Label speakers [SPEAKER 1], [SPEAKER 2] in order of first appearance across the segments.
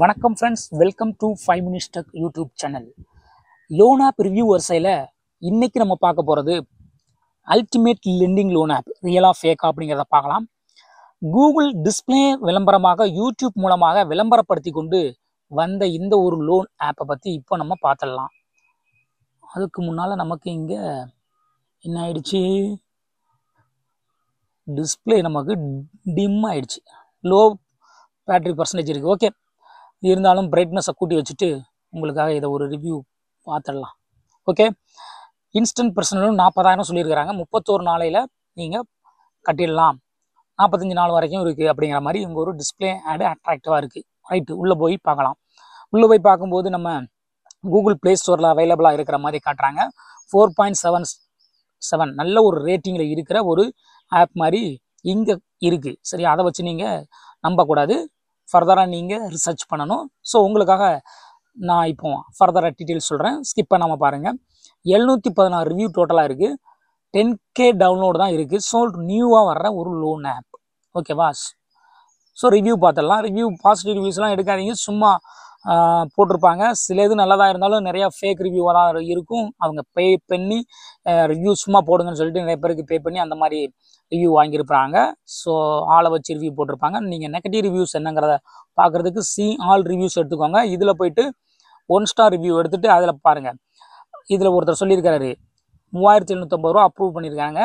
[SPEAKER 1] வணக்கம் friends, welcome to 5 Minutes Tech YouTube channel. Loan app review வரிசையில் இன்றைக்கி நம்ம பார்க்க போகிறது அல்டிமேட் லெண்டிங் லோன் ஆப் ரியலா ஃபேக்கா அப்படிங்கிறத பார்க்கலாம். கூகுள் டிஸ்பிளே விளம்பரமாக யூடியூப் மூலமாக விளம்பரப்படுத்தி கொண்டு வந்த இந்த ஒரு லோன் ஆப்பை பற்றி இப்போ நம்ம பார்த்துடலாம். அதுக்கு முன்னால் நமக்கு இங்கே என்ன ஆயிடுச்சு, டிஸ்பிளே நமக்கு டிம் ஆயிடுச்சு, லோ பேட்டரி பர்சன்டேஜ் இருக்குது. ஓகே, இருந்தாலும் பிரைட்னஸை கூட்டி வச்சுட்டு உங்களுக்காக இதை ஒரு ரிவ்யூ பார்த்துடலாம். ஓகே, இன்ஸ்டன்ட் பர்சனல் லோன் 40,000 சொல்லியிருக்கிறாங்க. 31 நாளையில் நீங்கள் கட்டிடலாம், 45 நாள் வரைக்கும் இருக்குது அப்படிங்கிற மாதிரி இங்கே ஒரு டிஸ்பிளே ஆடு அட்ராக்டிவாக இருக்குது. ரைட்டு, உள்ளே போய் பார்க்கலாம். உள்ளே போய் பார்க்கும்போது நம்ம கூகுள் ப்ளே ஸ்டோரில் அவைலபிளாக இருக்கிற மாதிரி காட்டுறாங்க. 4.77 நல்ல ஒரு ரேட்டிங்கில் இருக்கிற ஒரு ஆப் மாதிரி இங்கே இருக்குது. சரி, அதை வச்சு நீங்கள் நம்பக்கூடாது, ஃபர்தராக நீங்கள் ரிசர்ச் பண்ணணும். ஸோ உங்களுக்காக நான் இப்போ ஃபர்தராக டீட்டெயில்ஸ் சொல்கிறேன், ஸ்கிப் பண்ணாமல் பாருங்கள். 716 ரிவ்யூ டோட்டலாக இருக்குது. 10K டவுன்லோடு தான் இருக்குது. ஸோ நியூவாக வர்ற ஒரு லோன் ஆப். ஓகேவா? ஸோ ரிவ்யூ பார்த்துடலாம். ரிவ்யூ பாசிட்டிவ் ரிவ்யூஸ்லாம் எடுக்காதீங்க, சும்மா போட்டிருப்பாங்க. சில இது நல்லதாக இருந்தாலும் நிறையா ஃபேக் ரிவ்யூவாக தான் இருக்கும். அவங்க பே பண்ணி ரிவ்யூ சும்மா போடுங்கன்னு சொல்லிட்டு நிறைய பேருக்கு பே பண்ணி அந்த மாதிரி ரிவ்யூ வாங்கியிருப்பாங்க. ஸோ ஆளை வச்சு ரிவ்யூ போட்டிருப்பாங்க. நீங்கள் நெகட்டிவ் ரிவ்யூஸ் என்னங்கிறத பார்க்குறதுக்கு ஆல் ரிவ்யூஸ் எடுத்துக்கோங்க. இதில் போயிட்டு 1 ஸ்டார் ரிவ்யூ எடுத்துகிட்டு அதில் பாருங்கள். இதில் ஒருத்தர் சொல்லியிருக்காரு 3750 ரூபா அப்ரூவ் பண்ணியிருக்காங்க.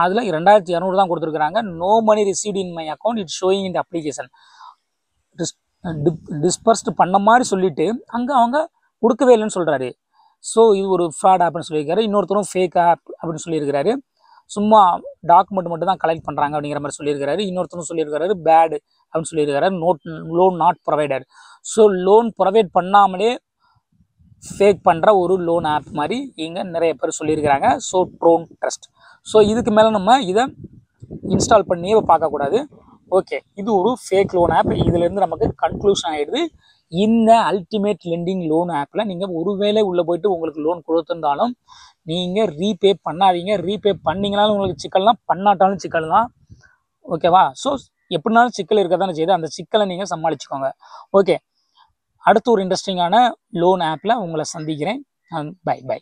[SPEAKER 1] அதில் 2200 தான் கொடுத்துருக்குறாங்க. No money received in my account, it's showing in the application. Disbursed பண்ண மாதிரி சொல்லிட்டு அங்கே அவங்க கொடுக்கவே இல்லைன்னு சொல்கிறாரு. ஸோ இது ஒரு ஃப்ராட் ஆப்னு சொல்லியிருக்காரு. இன்னொருத்தரும் ஃபேக் ஆப் அப்படின்னு சொல்லியிருக்கிறாரு. சும்மா டாக்குமெண்ட் மட்டும் தான் கலெக்ட் பண்ணுறாங்க அப்படிங்கிற மாதிரி சொல்லியிருக்காரு. இன்னொருத்தரும் சொல்லியிருக்காரு பேடு அப்படின்னு சொல்லியிருக்காரு. Loan not provided. So loan provide பண்ணாமலே ஃபேக் பண்ணுற ஒரு லோன் ஆப் மாதிரி இங்கே நிறைய பேர் சொல்லியிருக்கிறாங்க. So don't trust. ஸோ இதுக்கு மேலே நம்ம இதை இன்ஸ்டால் பண்ணியே பார்க்கக்கூடாது. ஓகே, இது ஒரு ஃபேக் லோன் ஆப். இதுலேருந்து நமக்கு கன்க்ளூஷன் ஆகிடுது, இந்த அல்டிமேட் லெண்டிங் லோன் ஆப்பில் நீங்கள் ஒருவேளை உள்ளே போயிட்டு உங்களுக்கு லோன் கொடுத்துருந்தாலும் நீங்கள் ரீபே பண்ணாதீங்க. ரீபே பண்ணிங்கனாலும் உங்களுக்கு சிக்கல் தான், பண்ணாட்டாலும் சிக்கல் தான். ஓகேவா? ஸோ எப்படினாலும் சிக்கல் இருக்க தானே செய்யுது, அந்த சிக்கலை நீங்கள் சமாளிச்சுக்கோங்க. ஓகே, அடுத்து ஒரு இன்ட்ரெஸ்டிங்கான லோன் ஆப்பில் உங்களை சந்திக்கிறேன். Bye by.